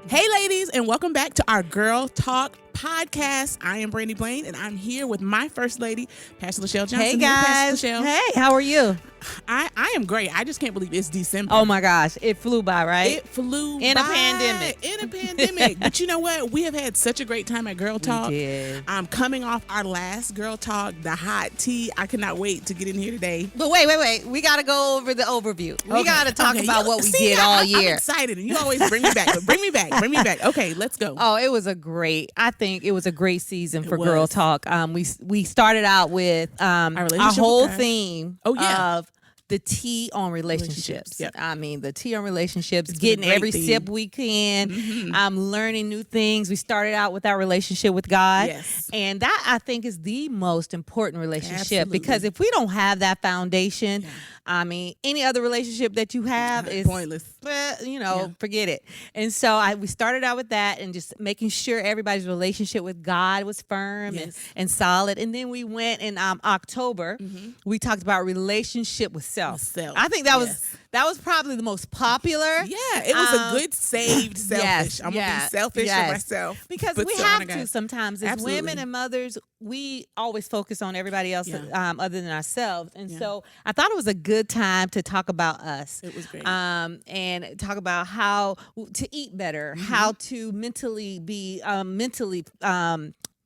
Hey, ladies, and welcome back to our Girl Talk podcast. I am Brandy Blaine, and I'm here with my first lady, Pastor Lachelle Johnson. Hey, guys. Pastor Lachelle. Hey, how are you? I am great. I just can't believe it's December. Oh, my gosh. It flew by, right? It flew In by. a pandemic. In a pandemic. But you know what? We have had such a great time at Girl Talk. We did. Coming off our last Girl Talk, the hot tea. I cannot wait to get in here today. But wait. We got to go over the overview. We Okay. got to talk Okay. about what we See, did all I'm year. excited, and you always bring me back. But bring me back. Okay, let's go. Oh, it was I think it was a great season for was. Girl Talk. We started out with our relationship whole with God. theme Oh, yeah. of the tea on relationships. Yep. I mean, the tea on relationships, It's been a getting great every theme. sip we can, learning new things. We started out with our relationship with God. Yes. And that, I think, is the most important relationship. Absolutely. Because if we don't have that foundation, Yeah. I mean, any other relationship that you have is pointless. Forget it. And so we started out with that and just making sure everybody's relationship with God was firm Yes. and solid. And then we went in October, we talked about relationship with self. With self, I think that yes. was probably the most popular. Yeah, it was a good saved selfish. yes, I'm going to be selfish yes. for myself. Because but we so have on to God. sometimes as Absolutely. women and mothers, we always focus on everybody else Yeah. other than ourselves. And Yeah. so I thought it was a good time to talk about us. It was great. And talk about how to eat better, how to mentally be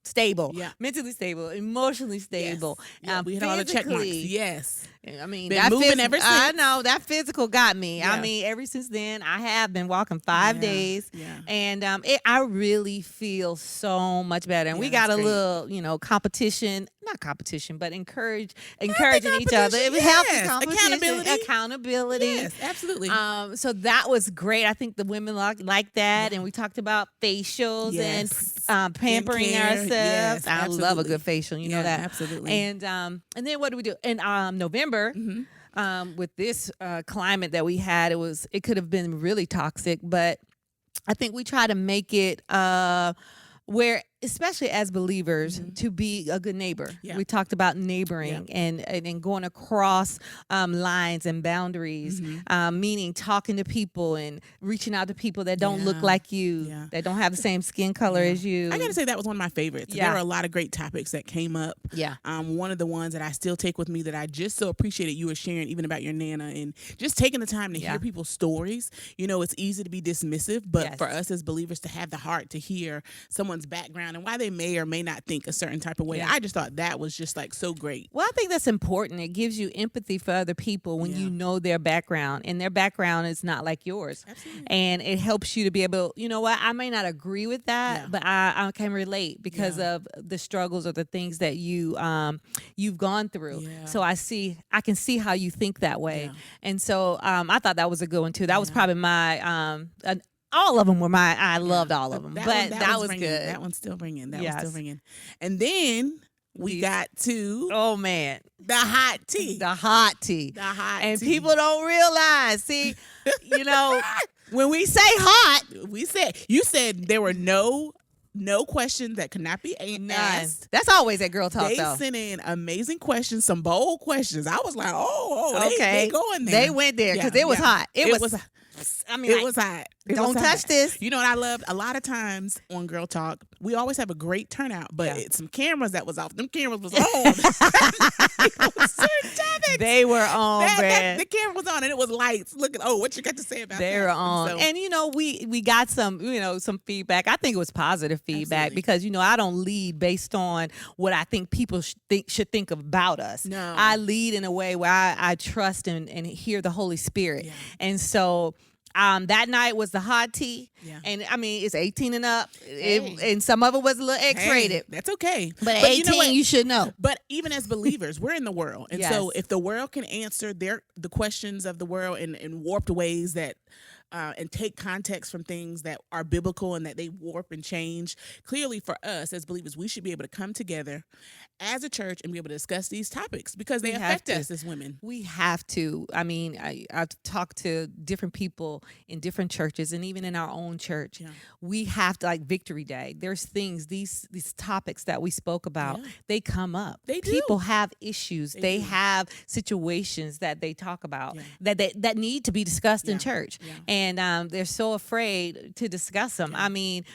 stable, Yeah. mentally stable, emotionally stable. Yeah, we had all the check marks. physically. Yes. I mean, Been that moving ever I since. know that physical got me. Yeah. I mean, ever since then, I have been walking 5 Yeah, days, yeah. and I really feel so much better. And we Yeah, got a that's great. little, competition, not competition, but encouraging each other. It was competition, healthy yes. competition, Accountability. accountability. Yes, absolutely. So that was great. I think the women like that, and we talked about facials Yes. and pampering Skincare. ourselves. Yes, I love a absolutely. good facial. You know Yeah, that absolutely. And then what do we do in November? With this climate that we had, it could have been really toxic, but I think we try to make it where, especially as believers, to be a good neighbor. Yeah. We talked about neighboring and going across lines and boundaries, meaning talking to people and reaching out to people that don't look Yeah. like you, Yeah. that don't have the same skin color as you. I got to say that was one of my favorites. Yeah. There were a lot of great topics that came up. Yeah. One of the ones that I still take with me that I just so appreciated you were sharing, even about your Nana, and just taking the time to hear people's stories. You know, it's easy to be dismissive, but Yes. for us as believers to have the heart to hear someone's background and why they may or may not think a certain type of way. Yeah. I just thought that was just like so great. Well, I think that's important. It gives you empathy for other people when you know their background, and their background is not like yours. Absolutely. And it helps you to be able, you know what, I may not agree with that, Yeah. but I can relate because Yeah. of the struggles or the things that you've gone through. Yeah. So I can see how you think that way. Yeah. And so I thought that was a good one too. That was probably my all of them were my. I loved all of them, but that was ringing. good. That one's still ringing. That was Yes. still ringing. And then we got to Oh man, the hot tea. the hot tea. The hot And tea. people don't realize. See, when we say hot, You said there were no questions that could not be none. asked. That's always at Girl Talk, They though. sent in amazing questions, some bold questions. I was like, Okay, they going there. They went there because Yeah, it was yeah. hot. It was. I mean, It was hot. It don't was touch hot. this. You know what I loved? A lot of times on Girl Talk, we always have a great turnout, but it's some cameras that was off. Them cameras was on. It was certain topics. They were on, man. The camera was on and it was lights. Look at what you got to say about They that. were on, So- and we got some some feedback. I think it was positive feedback Absolutely. because I don't lead based on what I think people should think about us. No. I lead in a way where I trust and hear the Holy Spirit, Yeah. and so. That night was the hot tea, Yeah. and I mean it's 18 and up, Hey. and some of it was a little X-rated, Hey, that's okay. but at 18 you know what? you should know. But even as believers, we're in the world. And so Yes. if the world can answer the questions of the world in warped ways that and take context from things that are biblical and that they warp and change, clearly for us as believers, we should be able to come together as a church and be able to discuss these topics because they We have affect to. us as women. We have to. I mean, I've talked to different people in different churches and even in our own church. Yeah. We have to, like Victory Day, there's things, these topics that we spoke about, Yeah. they come up. They do. People have issues. They They do. have situations that they talk about Yeah. that need to be discussed in Yeah. church. Yeah. and they're so afraid to discuss them. I mean,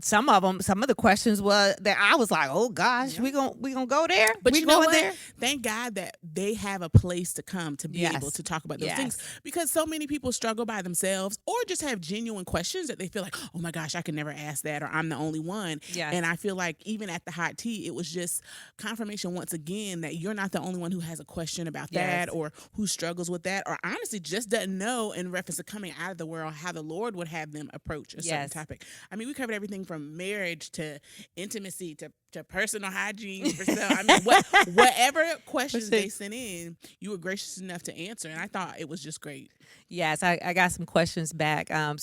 some of the questions were that I was like, oh gosh, we gonna go there, but we you know going what? there. Thank God that they have a place to come to be able Yes. to talk about those Yes. things, because so many people struggle by themselves or just have genuine questions that they feel like, oh my gosh, I can never ask that, or I'm the only one. Yes. And I feel like even at the hot tea, it was just confirmation once again that you're not the only one who has a question about Yes. that, or who struggles with that, or honestly just doesn't know in reference to coming out of the world how the Lord would have them approach a certain Yes. topic. I mean, we covered everything from marriage to intimacy to personal hygiene for self. I mean, whatever questions they sent in, you were gracious enough to answer, and I thought it was just great. Yes, I got some questions back. I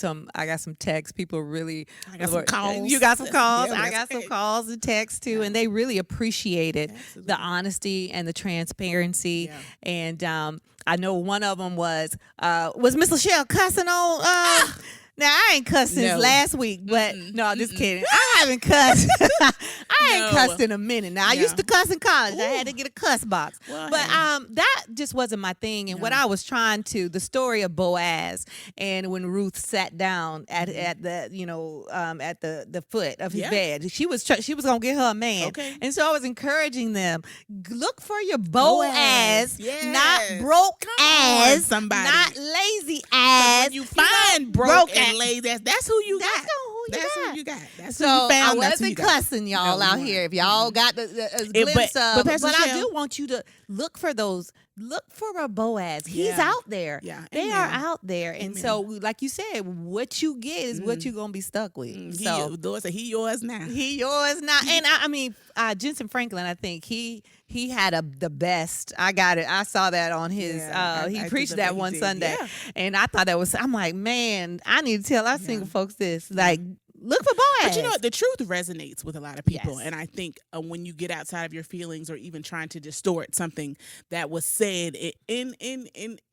got some texts. People really. I got some calls. You got some calls. Yeah, I got some calls and texts too, and they really appreciated Absolutely. the honesty and the transparency. Yeah. And I know one of them was Miss Lachelle cussing on. Now I ain't cussed since No. last week, but no, just kidding. I haven't cussed. I ain't No. cussed in a minute. Now I Yeah. used to cuss in college. I Ooh. had to get a cuss box, Well, but hey. that just wasn't my thing. And what I was trying to, the story of Boaz, and when Ruth sat down at the at the foot of his Yeah. bed, she was gonna get her a man. Okay. And so I was encouraging them, look for your Boaz, Yes. not broke Come on, ass, somebody. not lazy 'Cause ass. when you find broke ass. and lazy, that's who you That's got. who you That's got. who you got. That's So who you I found. That's who you wasn't got. cussing y'all No, out you here. weren't. If y'all got a glimpse but of, but Pastor I Michelle- do want you to look for those. Look for a Boaz. He's Yeah. out there. Yeah. They Amen. are out there, and Amen. so like you said, what you get is what you're gonna be stuck with. So The Lord said, "He yours now." he yours now, and I mean, Jensen Franklin. I think he had the best. I got it. I saw that on his. Yeah, He I preached did that that he one did. Sunday, Yeah. and I thought that was. I'm like, man, I need to tell our single folks this. Like, look for Boaz. But you know what? The truth resonates with a lot of people. Yes. And I think when you get outside of your feelings or even trying to distort something that was said in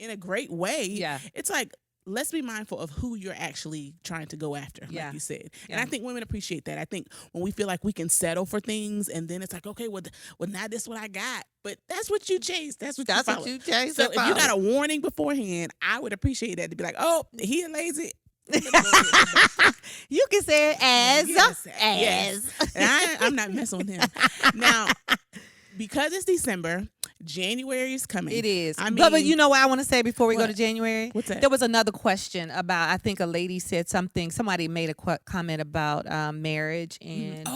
a great way, Yeah. it's like, let's be mindful of who you're actually trying to go after, Yeah. like you said. And Yeah. I think women appreciate that. I think when we feel like we can settle for things and then it's like, okay, well now this is what I got. But that's what you chase. That's what That's you what follow. you chase So and if you got follow. a warning beforehand, I would appreciate that, to be like, oh, he lazy. You can say it as Yes, as. yes. And I'm not messing with him. Now, because it's December, January is coming. It is. I mean, but you know what I want to say before we go What? to January? What's that? There was another question about, I think a lady said something, somebody made a comment about marriage and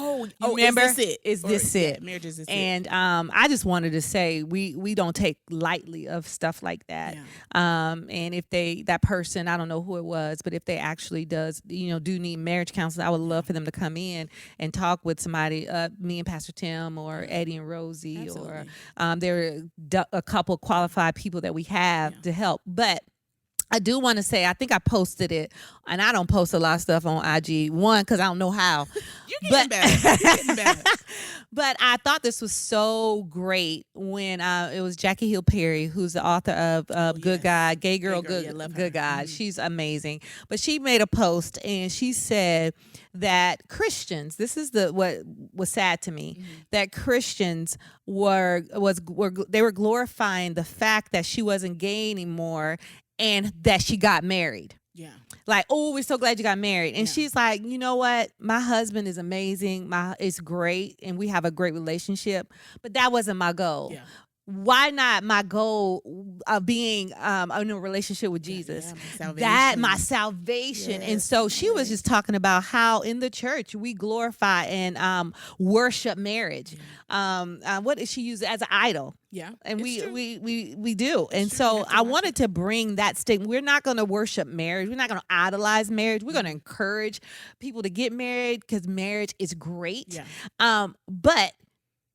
remember? Is this it? Is Or- this yeah, it? marriage is this it? And I just wanted to say we don't take lightly of stuff like that. And if that person, I don't know who it was, but if they actually do need marriage counseling, I would love for them to come in and talk with somebody, me and Pastor Tim or Eddie and Rosie, Absolutely. or there are a couple qualified people that we have to help. But I do want to say, I think I posted it, and I don't post a lot of stuff on IG. One, because I don't know how. You're getting better. You're getting better. But I thought this was so great when it was Jackie Hill Perry, who's the author of Good yes. Guy, Gay Girl, Gay Girl, Good, yeah, love her. Good Guy. She's amazing. But she made a post and she said that Christians, this is what was sad to me, that Christians were glorifying the fact that she wasn't gay anymore and that she got married. Yeah. Like, oh, we're so glad you got married. And she's like, you know what? My husband is amazing. It's great. And we have a great relationship. But that wasn't my goal. Yeah. Why not my goal of being in a relationship with Jesus? My salvation. And so she was just talking about how in the church we glorify and worship marriage. What did she use as an idol? Yeah. And it's true. we do. And true. so We have to I watch wanted to bring that statement. We're not going to worship marriage. We're not going to idolize marriage. We're going to encourage people to get married because marriage is great. Yeah. But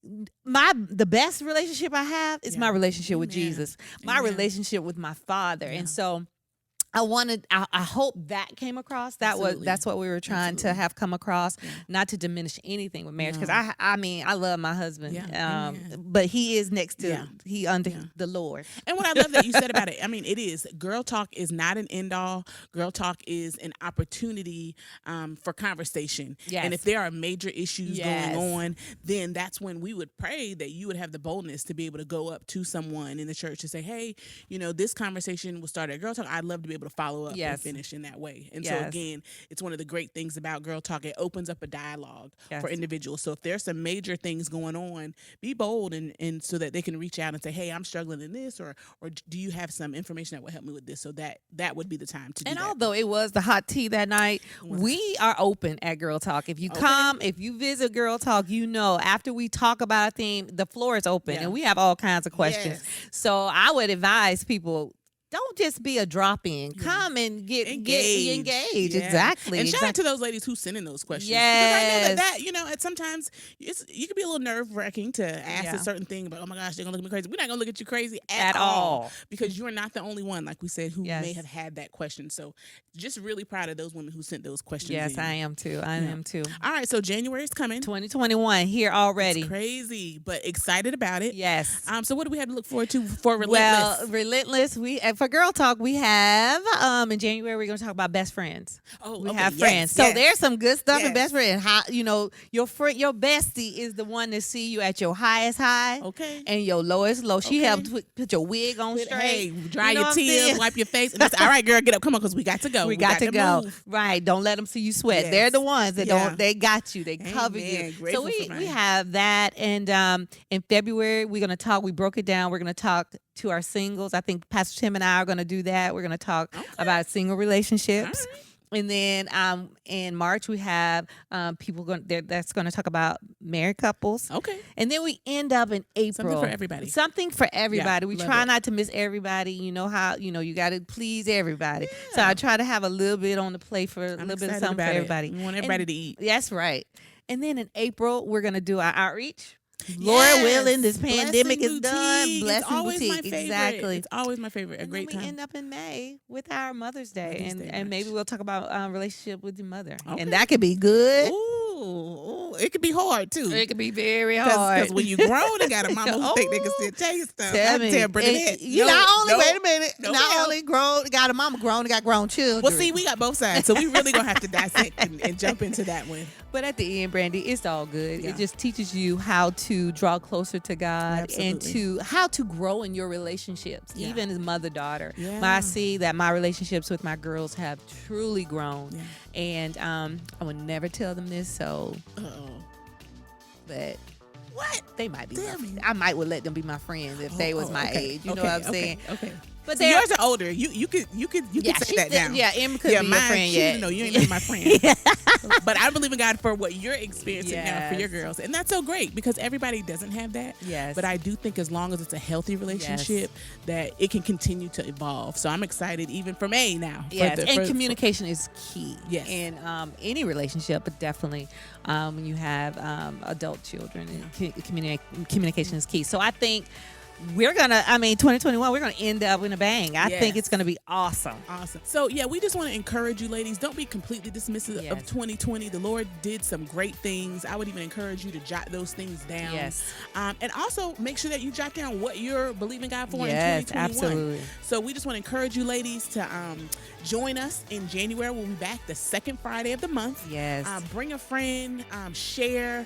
the best relationship I have is my relationship with Amen. Jesus, my Amen. relationship with my Father. Yeah. And so I hope that came across. Absolutely. That's what we were trying to have come across, not to diminish anything with marriage. Because I mean, I love my husband, Yeah. Amen. but he is next to, Yeah. he under the Lord. And what I love that you said about it, I mean, it is. Girl talk is not an end all. Girl talk is an opportunity for conversation. Yes. And if there are major issues Yes. going on, then that's when we would pray that you would have the boldness to be able to go up to someone in the church and say, hey, this conversation will start at Girl Talk. I'd love to be able able to follow up and Yes. finish in that way. And so Yes. again, it's one of the great things about Girl Talk. It opens up a dialogue Yes. for individuals. So if there's some major things going on, be bold and so that they can reach out and say, hey, I'm struggling in this, or do you have some information that will help me with this? So that would be the time to do And that. although it was the hot tea that night, we are open at Girl Talk. If you come, if you visit Girl Talk, after we talk about a theme, the floor is open and we have all kinds of questions. Yes. So I would advise people, don't just be a drop-in. Come and get engaged. Yeah. Exactly. And shout out to those ladies who send in those questions. Yes. Because I know that sometimes you can be a little nerve-wracking to ask a certain thing, but oh my gosh, they're going to look at me crazy. We're not going to look at you crazy at all. Because you're not the only one, like we said, who may have had that question. So just really proud of those women who sent those questions in. Yes, I am too. I am too. All right, so January is coming. 2021 here already. It's crazy, but excited about it. Yes. So what do we have to look forward to for Relentless? Well, Relentless, for Girl Talk, we have in January we're going to talk about best friends. We have friends. So there's some good stuff in best friends. How your bestie is the one that see you at your highest high, and your lowest low. She helped put your wig on straight. Hey, dry your tears, wipe your face. And that's all right, girl. Get up, come on, because we got to go. We got to go. Move. Right. Don't let them see you sweat. Yes. They're the ones that Yeah. don't. They got you. They cover you. Grateful So for we mine. have that, and in February we're going to talk. We broke it down. We're going to talk to our singles. I think Pastor Tim and I are going to do that. We're going to talk about single relationships. And then in March we have people that's going to talk about married couples. Okay. And then we end up in April. Something for everybody. Something for everybody. Yeah, We love try it. not to miss everybody. You know how you got to please everybody. So I try to have a little bit on the plate for a I'm little bit of excited something for about it. everybody. We want everybody to eat. That's right. And then in April we're going to do our outreach. Lord willing, this pandemic is done. It's Blessing always my Boutique. favorite. Exactly. It's always my favorite. A And great then we time. end up in May with our Mother's Day, Mother's Day and maybe brunch. we'll talk about relationship with your mother, Okay. and that could be good. Ooh, it could be hard too. It could be very hard. Because when you grown and got a mama who think they can still tell you stuff. Tell I me. tell Bernadette. You no, not only no, wait a minute, no, not ma'am. only got a mama grown, got grown children. Well, see, we got both sides, so we really gonna have to dissect and jump into that one. But at the end, Brandy, it's all good. Yeah. It just teaches you how to draw closer to God and Absolutely. how to grow in your relationships, Yeah. even as mother-daughter. Yeah. I see that my relationships with my girls have truly grown. Yeah. And I would never tell them this, but What? they might be Tell my me. I might would let them be my friends if they was my age. You know what I'm saying? Okay. But So yours are older. You could say that down. Yeah, Em could be your mine, friend she, yet. No, you ain't been my friend. But I believe in God for what you're experiencing now for your Yes. girls. And that's so great because everybody doesn't have that. Yes. But I do think as long as it's a healthy relationship, that it can continue to evolve. So I'm excited even for May now. Yes, and communication is key. Yes. In any relationship, but definitely when you have adult children, communication is key. So I think 2021, we're gonna end up in a bang. I think it's gonna be awesome. Awesome. So yeah, we just want to encourage you ladies, don't be completely dismissive of 2020. The Lord did some great things. I would even encourage you to jot those things down. Yes. And also make sure that you jot down what you're believing God for Yes, in 2021. absolutely. So we just want to encourage you ladies to join us in January. We'll be back the second Friday of the month. Yes. Bring a friend, share,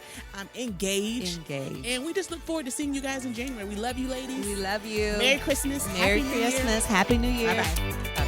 engage. And we just look forward to seeing you guys in January. We love you ladies. We love you. Merry Christmas. Merry Happy New Year. Christmas. Happy New Year. Bye-bye. Bye.